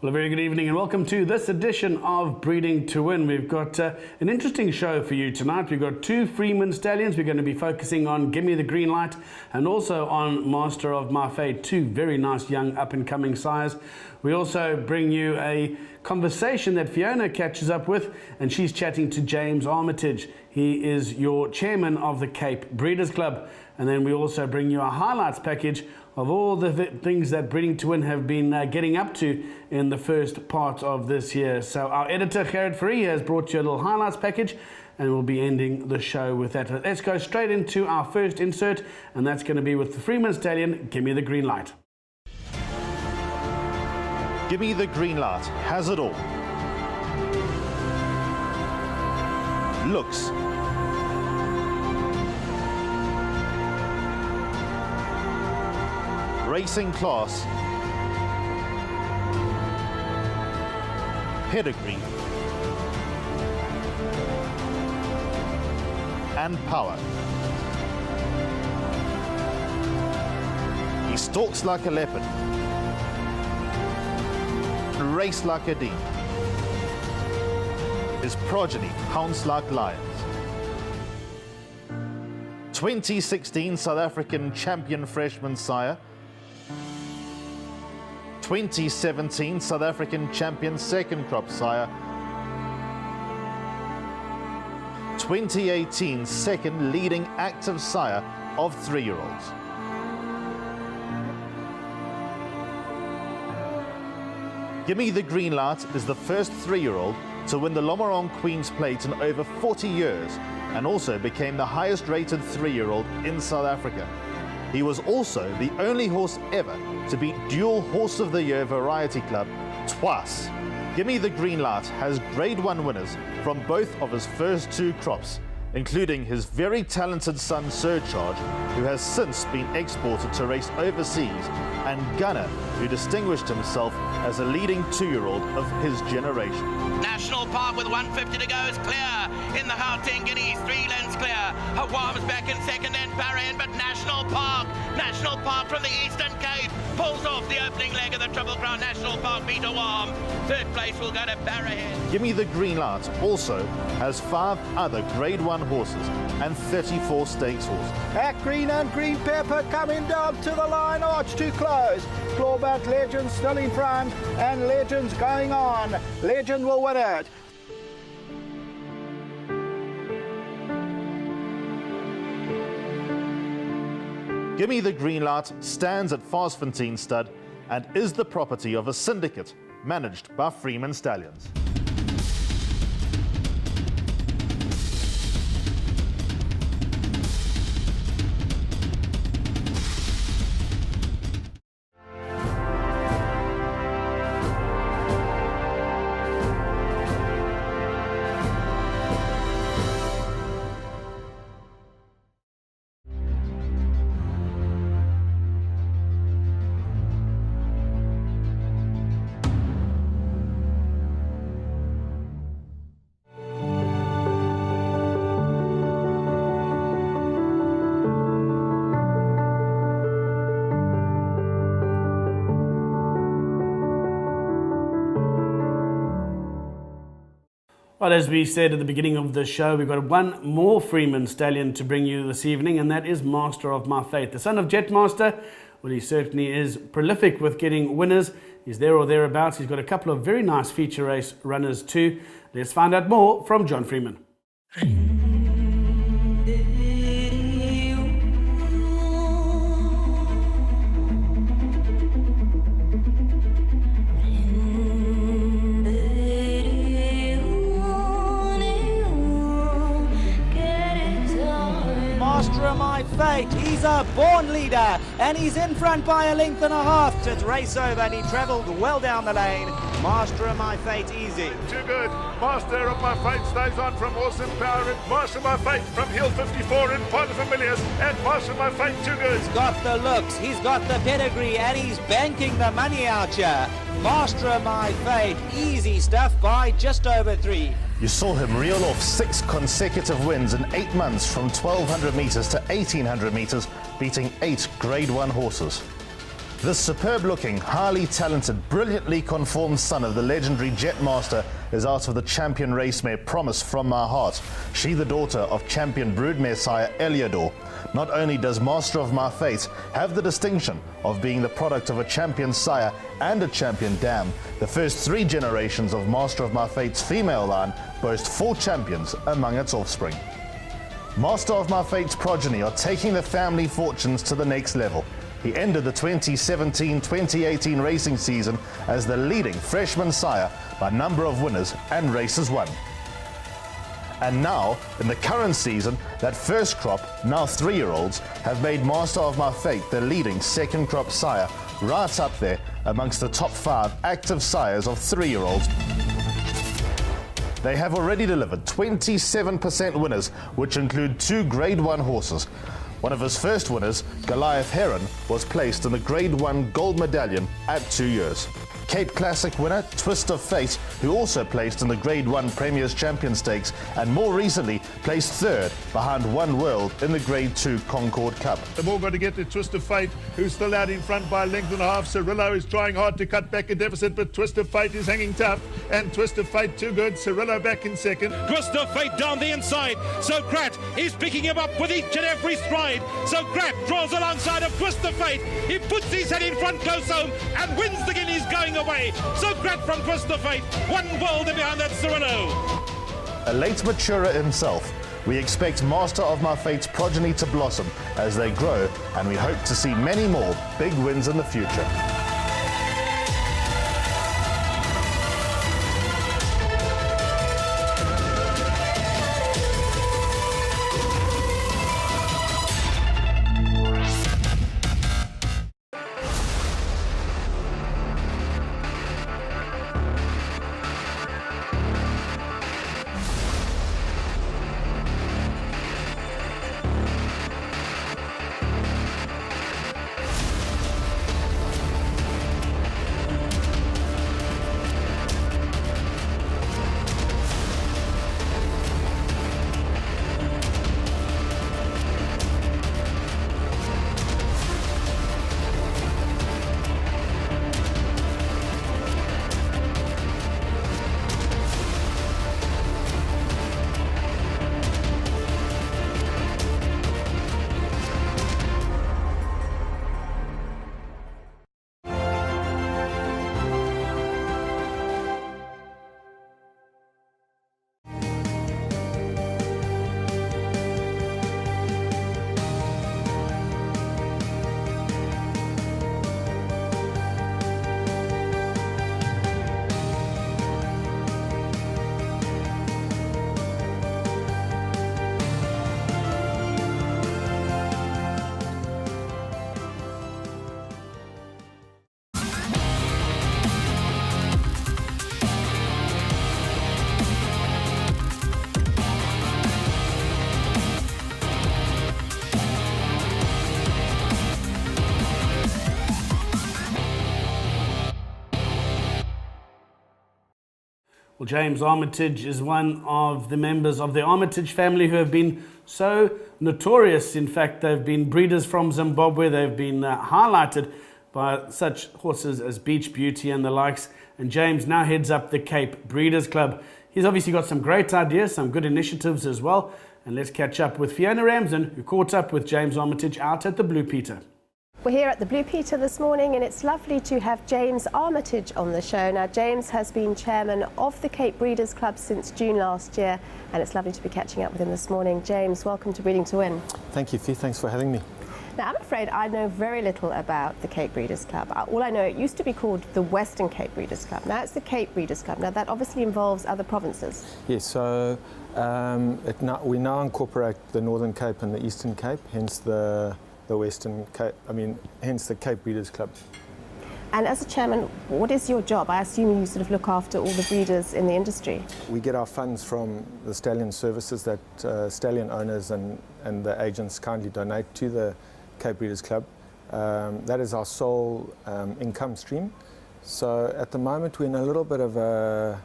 Well, a very good evening and welcome to this edition of Breeding to Win. We've got an interesting show for you tonight. We've got two Freeman stallions. We're going to be focusing on Gimme the Green Light and also on Master of My Fate, two very nice young up-and-coming sires. We also bring you a conversation that Fiona catches up with, and she's chatting to James Armitage. He is your chairman of the Cape Breeders Club. And then we also bring you a highlights package of all the things that Breeding to Win have been getting up to in the first part of this year. So our editor, Gerrit Fourie, has brought you a little highlights package, and we'll be ending the show with that. Let's go straight into our first insert, and that's going to be with the Freeman stallion, Gimme the Green Light. Gimme the Green Light has it all. Looks. Racing class. Pedigree. And power. He stalks like a leopard. Race like a deer. His progeny pounce like lions. 2016 South African champion freshman sire. 2017 South African champion second crop sire. 2018 second leading active sire of 3-year-olds. Gimme the Green Light is the first 3-year-old to win the Lomaron Queen's Plate in over 40 years and also became the highest rated 3-year-old in South Africa. He was also the only horse ever to beat Dual Horse of the Year Variety Club twice. Gimme the Green Light has Grade 1 winners from both of his first two crops, including his very talented son Surcharge, who has since been exported to race overseas, and Gunner, who distinguished himself as a leading 2-year-old of his generation. National Park with 150 to go is clear in the Gauteng Guineas, 3 lengths clear. Hawam's back in second and Barren, but National Park from the Eastern Cape pulls off the opening leg of the Triple Crown. National Park beat Hawam. Third place will go to Barren. Gimme the Green Light also has 5 other Grade 1 horses and 34 stakes horses. At Green and Green Pepper coming down to the line, arch to close. Clawback Legend still in front and Legend's going on. Legend will win it. Gimme the Green Light stands at Varsfontein Stud and is the property of a syndicate managed by Freeman Stallions. Well, as we said at the beginning of the show, we've got one more Freeman stallion to bring you this evening, and that is Master of My Fate. The son of Jetmaster, well, he certainly is prolific with getting winners. He's there or thereabouts. He's got a couple of very nice feature race runners too. Let's find out more from John Freeman. Master of My Fate, he's a born leader and he's in front by a length and a half. It's race over and he travelled well down the lane. Master of My Fate easy. Too good. Master of My Fate stays on from Awesome Power and Master of My Fate from Hill 54 and Part of Familiars and Master of My Fate too good. He's got the looks, he's got the pedigree and he's banking the money out here. Master of My Fate, easy stuff by just over 3. You saw him reel off 6 consecutive wins in 8 months from 1200 metres to 1800 metres, beating 8 Grade 1 horses. This superb-looking, highly talented, brilliantly conformed son of the legendary Jet Master is out of the champion race mare Promise From My Heart. She the daughter of champion broodmare sire Eliodor. Not only does Master of My Fate have the distinction of being the product of a champion sire and a champion dam, the first 3 generations of Master of My Fate's female line boast 4 champions among its offspring. Master of My Fate's progeny are taking the family fortunes to the next level. He ended the 2017-2018 racing season as the leading freshman sire by number of winners and races won. And now, in the current season, that first crop, now 3-year-olds, have made Master of My Fate the leading second crop sire, right up there amongst the top 5 active sires of 3-year-olds. They have already delivered 27% winners, which include 2 Grade 1 horses. One of his first winners, Goliath Heron, was placed in the Grade 1 gold medallion at 2 years. Cape Classic winner Twist of Fate, who also placed in the Grade 1 Premier's Champion Stakes and more recently placed 3rd behind One World in the Grade 2 Concord Cup. They've all got to get to Twist of Fate, who's still out in front by a length and a half. Cirillo is trying hard to cut back a deficit, but Twist of Fate is hanging tough, and Twist of Fate too good. Cirillo back in second. Twist of Fate down the inside. So Grat is picking him up with each and every stride. So Grat draws alongside of Twist of Fate. He puts his head in front, goes home, and wins the Guineas going away. So Grat from Twist of Fate. One world and behind that Cirillo. A late maturer himself, we expect Master of My Fate's progeny to blossom as they grow, and we hope to see many more big wins in the future. Well, James Armitage is one of the members of the Armitage family who have been so notorious. In fact, they've been breeders from Zimbabwe. They've been highlighted by such horses as Beach Beauty and the likes. And James now heads up the Cape Breeders Club. He's obviously got some great ideas, some good initiatives as well. And let's catch up with Fiona Ramsden, who caught up with James Armitage out at the Blue Peter. We're here at the Blue Peter this morning, and it's lovely to have James Armitage on the show. Now, James has been chairman of the Cape Breeders Club since June last year, and it's lovely to be catching up with him this morning. James, welcome to Breeding to Win. Thank you, Fee. Thanks for having me. Now, I'm afraid I know very little about the Cape Breeders Club. All I know, it used to be called the Western Cape Breeders Club. Now it's the Cape Breeders Club. Now, that obviously involves other provinces. Yes, so we now incorporate the Northern Cape and the Eastern Cape, hence the Western Cape, hence the Cape Breeders Club. And as a chairman, what is your job? I assume you sort of look after all the breeders in the industry. We get our funds from the stallion services that stallion owners and the agents kindly donate to the Cape Breeders Club. That is our sole income stream. So at the moment we're in a little bit of a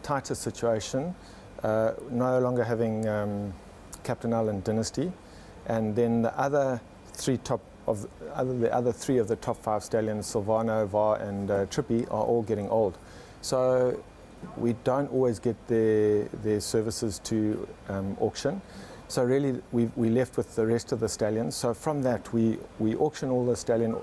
tighter situation, no longer having Captain Island Dynasty, and then the other three top the other 3 of the top 5 stallions, Silvano, Var and Trippy, are all getting old. So we don't always get their services to auction. So really we left with the rest of the stallions. So from that we auction all the stallion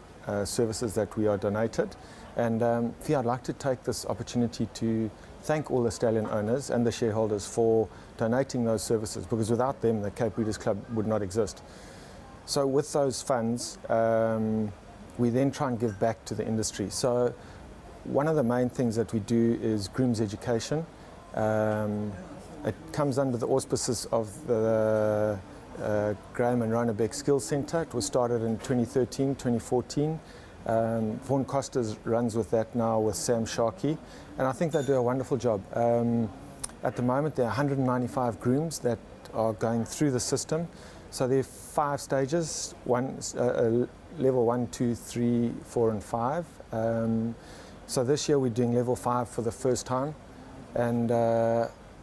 services that we are donated. And Fee, I'd like to take this opportunity to thank all the stallion owners and the shareholders for donating those services, because without them the Cape Breeders Club would not exist. So with those funds, we then try and give back to the industry. So one of the main things that we do is grooms education. It comes under the auspices of the Graham and Rona Beck Skills Centre. It was started in 2013, 2014. Vaughan Costas runs with that now with Sam Sharkey, and I think they do a wonderful job. At the moment there are 195 grooms that are going through the system. So there are 5 stages, level 1, 2, 3, 4 and 5. So this year we're doing level 5 for the first time, and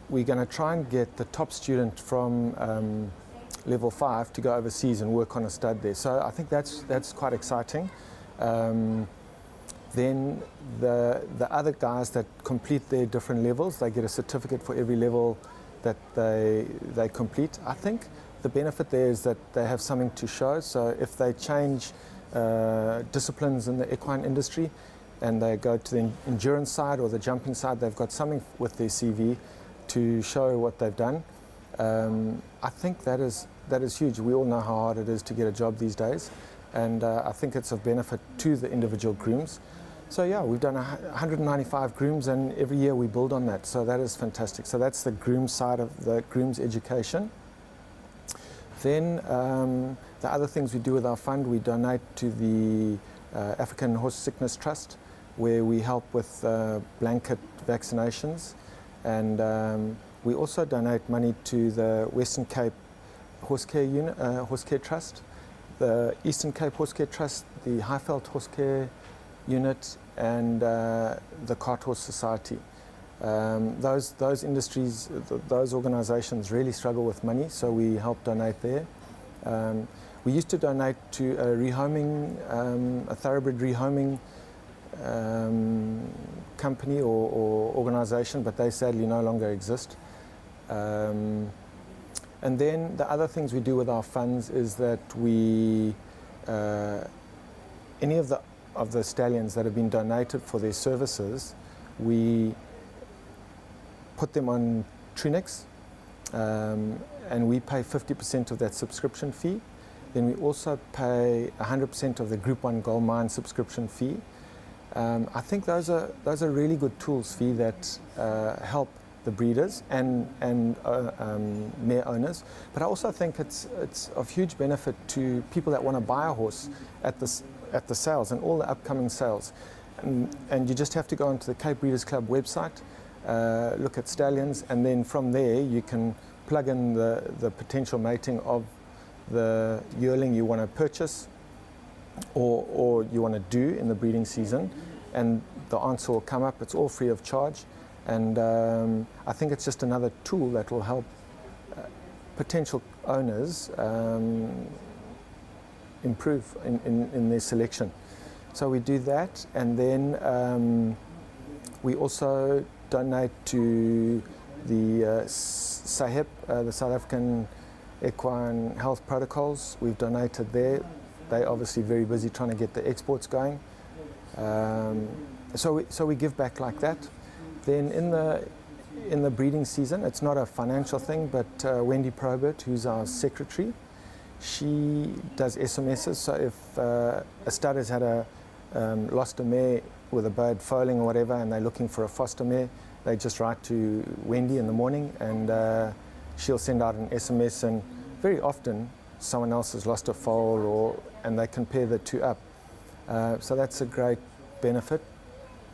we're going to try and get the top student from level 5 to go overseas and work on a stud there. So I think that's quite exciting. Then the other guys that complete their different levels, they get a certificate for every level that they complete. I think the benefit there is that they have something to show. So if they change disciplines in the equine industry and they go to the endurance side or the jumping side, they've got something with their CV to show what they've done. I think that is huge. We all know how hard it is to get a job these days, and I think it's of benefit to the individual grooms. So yeah, we've done 195 grooms, and every year we build on that. So that is fantastic. So that's the groom side of the grooms education. Then the other things we do with our fund, we donate to the African Horse Sickness Trust, where we help with blanket vaccinations, and we also donate money to the Western Cape Horse Care Unit, Horse Care Trust, the Eastern Cape Horse Care Trust, the Highveld Horse Care Unit, and the Cart Horse Society. Those industries, those organisations really struggle with money, so we help donate there. We used to donate to a rehoming, a thoroughbred rehoming company or organisation, but they sadly no longer exist. And then the other things we do with our funds is that we, any of the stallions that have been donated for their services, we put them on Trinix, and we pay 50% of that subscription fee. Then we also pay 100% of the Group 1 Gold Mine subscription fee. I think those are really good tools, Fee, that help the breeders and mare owners. But I also think it's of huge benefit to people that want to buy a horse at the sales and all the upcoming sales. And you just have to go onto the Cape Breeders Club website, look at stallions, and then from there you can plug in the potential mating of the yearling you want to purchase or you want to do in the breeding season, and the answer will come up. It's all free of charge, and I think it's just another tool that will help potential owners improve in their selection. So we do that, and then we also donate to the SAHEP, the South African Equine Health Protocols. We've donated there. They're obviously very busy trying to get the exports going. So we give back like that. Then in the breeding season, it's not a financial thing, but Wendy Probert, who's our secretary, she does SMSs. So if a stud has had lost a mare with a bird foaling or whatever, and they're looking for a foster mare, they just write to Wendy in the morning, and she'll send out an SMS, and very often someone else has lost a foal, and they can pair the two up. So that's a great benefit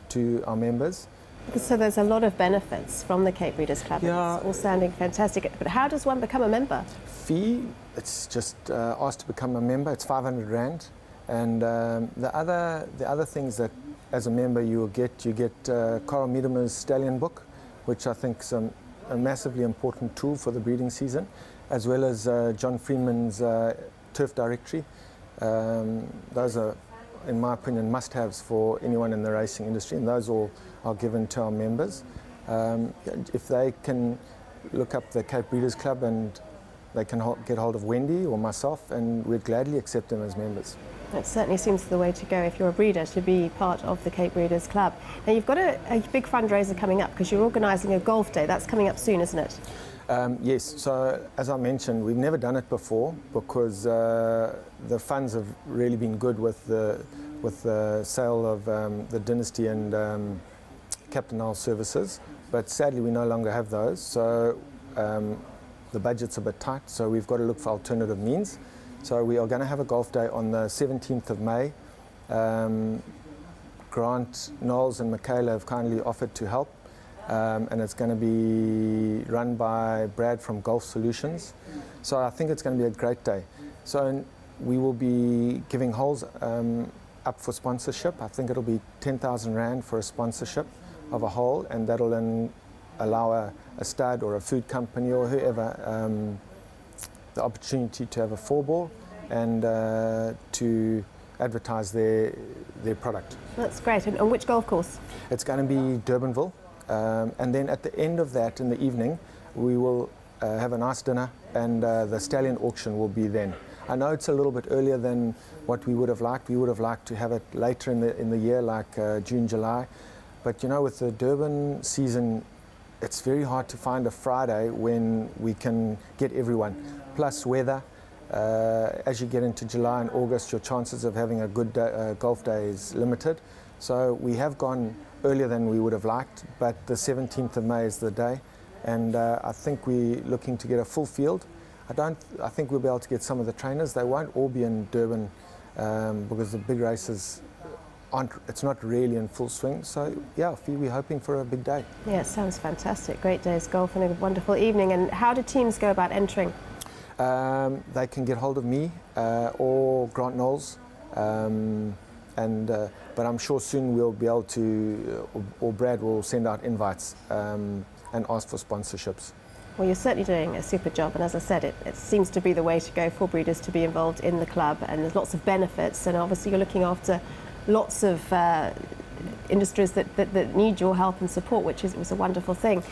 to our members. So there's a lot of benefits from the Cape Breeders Club. Yeah. It's all sounding fantastic. But how does one become a member? Fee, it's just asked to become a member. It's 500 Rand. And the other things that as a member you get Carl Miedema's Stallion Book, which I think is a massively important tool for the breeding season, as well as John Freeman's Turf Directory. Those are, in my opinion, must-haves for anyone in the racing industry, and those all are given to our members. If they can look up the Cape Breeders Club, and they can get hold of Wendy or myself, and we'd gladly accept them as members. It certainly seems the way to go if you're a breeder, to be part of the Cape Breeders Club. Now you've got a big fundraiser coming up because you're organising a golf day. That's coming up soon, isn't it? Yes, so as I mentioned, we've never done it before because the funds have really been good with the sale of the Dynasty and Captain Isle services, but sadly we no longer have those, so the budget's a bit tight, so we've got to look for alternative means. So we are going to have a golf day on the 17th of May. Grant, Knowles and Michaela have kindly offered to help, and it's going to be run by Brad from Golf Solutions. So I think it's going to be a great day. So we will be giving holes up for sponsorship. I think it'll be 10,000 Rand for a sponsorship of a hole, and that'll then allow a stud or a food company or whoever the opportunity to have a 4-ball and to advertise their product. That's great. And which golf course? It's going to be Durbanville, and then at the end of that in the evening we will have a nice dinner, and the stallion auction will be then. I know it's a little bit earlier than what we would have liked. We would have liked to have it later in the year, like June, July, but you know, with the Durban season, it's very hard to find a Friday when we can get everyone. Plus weather, as you get into July and August, your chances of having a good golf day is limited. So we have gone earlier than we would have liked, but the 17th of May is the day, and I think we're looking to get a full field. I think we'll be able to get some of the trainers. They won't all be in Durban because the big races it's not really in full swing. So yeah, we're hoping for a big day. Yeah, it sounds fantastic. Great day's golf and a wonderful evening. And how do teams go about entering? They can get hold of me or Grant Knowles, but I'm sure soon we'll be able to, or Brad will send out invites and ask for sponsorships. Well, you're certainly doing a super job, and as I said, it seems to be the way to go for breeders to be involved in the club, and there's lots of benefits, and obviously you're looking after lots of industries that need your help and support, which was a wonderful thing.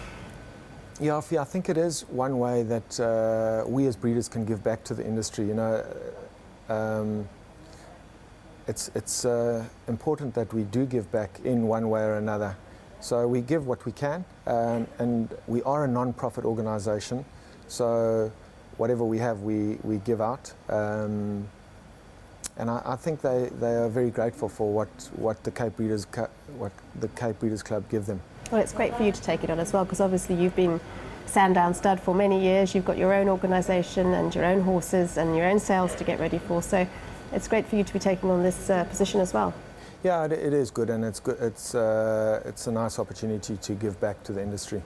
Yeah, I think it is one way that we as breeders can give back to the industry. You know, it's important that we do give back in one way or another. So we give what we can, and we are a non-profit organisation. So whatever we have, we give out. And I think they are very grateful for what the Cape Breeders Club give them. Well, it's great for you to take it on as well, because obviously you've been Sandown stud for many years. You've got your own organisation and your own horses and your own sales to get ready for. So it's great for you to be taking on this position as well. Yeah, it is good, and it's good. It's a nice opportunity to give back to the industry.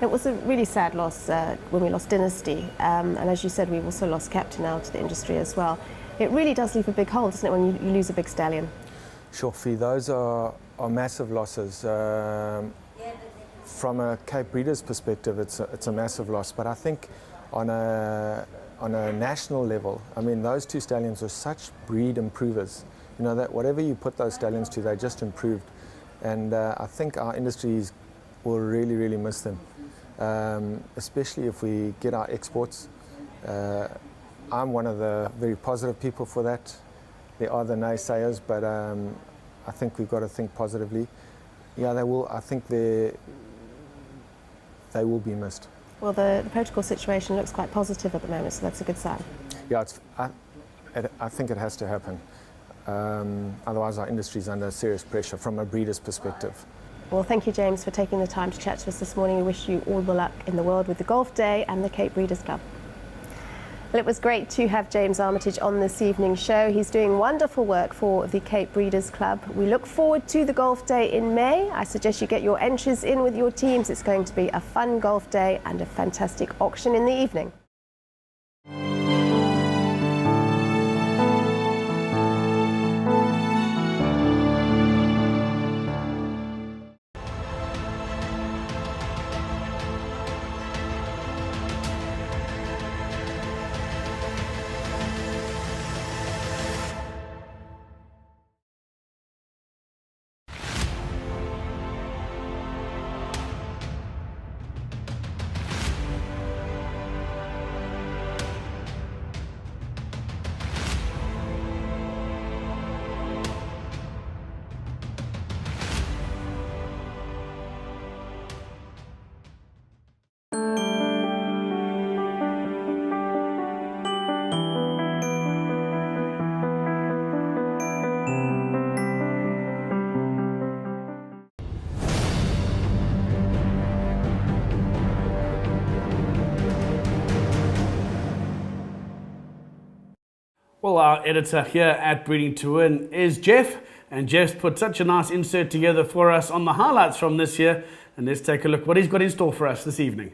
It was a really sad loss when we lost Dynasty, and as you said, we've also lost Captain Isle to the industry as well. It really does leave a big hole, doesn't it, when you lose a big stallion? Sure, Fee, those are massive losses. From a Cape Breeders perspective, it's a massive loss, but I think on a national level, I mean, those two stallions are such breed improvers. You know, that whatever you put those stallions to, they just improved. And I think our industries will really, really miss them, especially if we get our exports. I'm one of the very positive people for that. There are the naysayers, but I think we've got to think positively. Yeah, they will. I think they will be missed. Well, the protocol situation looks quite positive at the moment, so that's a good sign. Yeah, I think it has to happen. Otherwise our industry is under serious pressure from a breeder's perspective. Well, thank you, James, for taking the time to chat to us this morning. We wish you all the luck in the world with the golf day and the Cape Breeders Club. Well, it was great to have James Armitage on this evening's show. He's doing wonderful work for the Cape Breeders Club. We look forward to the golf day in May. I suggest you get your entries in with your teams. It's going to be a fun golf day and a fantastic auction in the evening. Well, our editor here at Breeding to Win is Jeff, and Jeff's put such a nice insert together for us on the highlights from this year. And let's take a look what he's got in store for us this evening.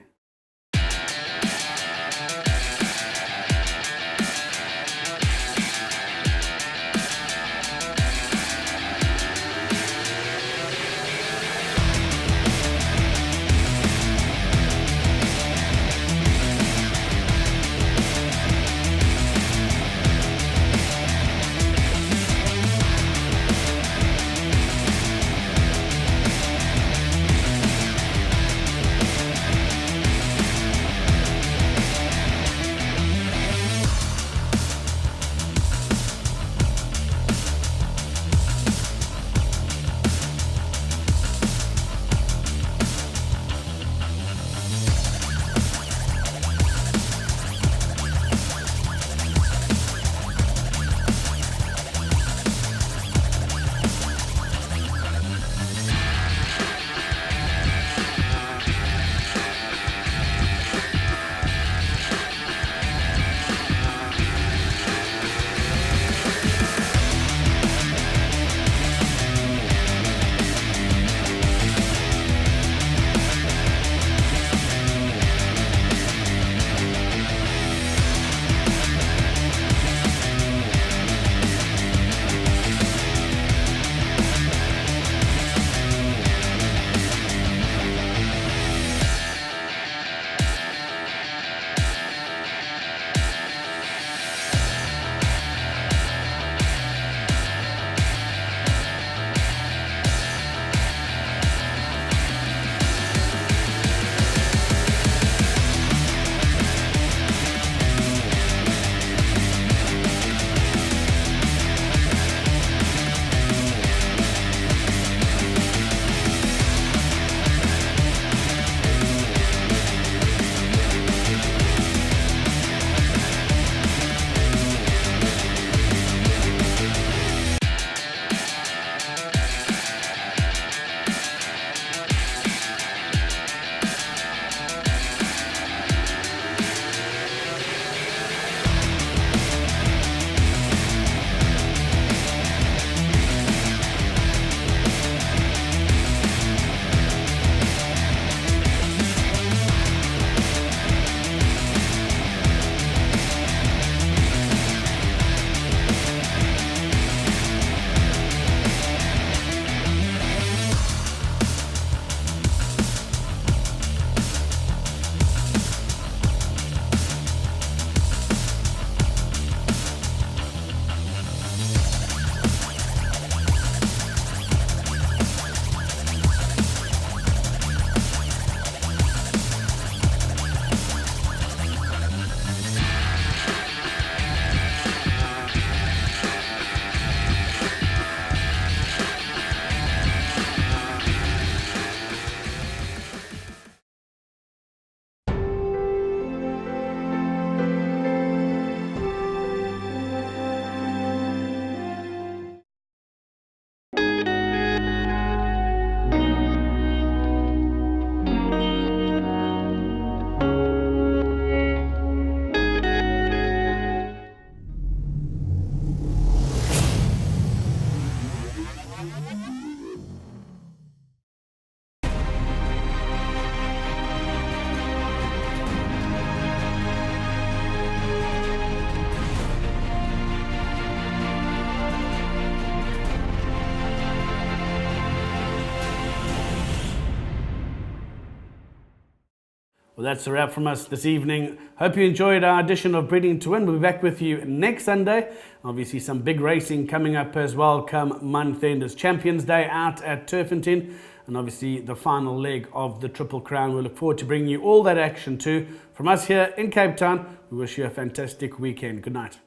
Well, that's a wrap from us this evening. Hope you enjoyed our edition of Breeding to Win. We'll be back with you next Sunday. Obviously, some big racing coming up as well come month end. There's Champions Day out at Turfington, and obviously the final leg of the Triple Crown. We look forward to bringing you all that action too. From us here in Cape Town, we wish you a fantastic weekend. Good night.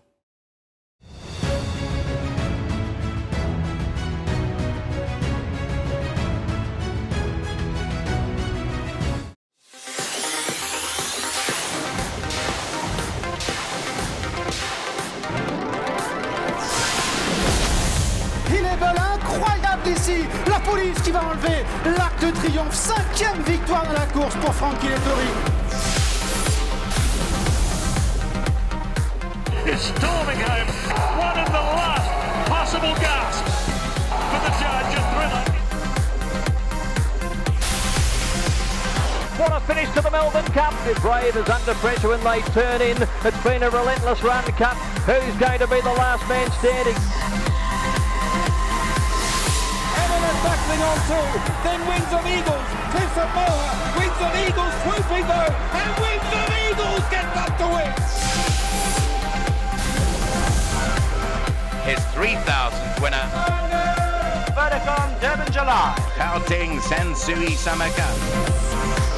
Ici, la police qui va enlever l'arc de triomphe. 5e victoire dans la course pour Frankie Lettori. is storming home. One of the last possible gasps for the judge, a thriller. What a finish to the Melbourne Cup. Brave is under pressure when they turn in. It's been a relentless run cup. Who's going to be the last man standing? Evelyn battling on two, then Wings of Eagles, Cliffs of Moa, Wings of Eagles swooping though, and Wings of Eagles gets up to win. His 3,000th winner. Vodacom Durban July. Gauteng Sansui Summer Cup.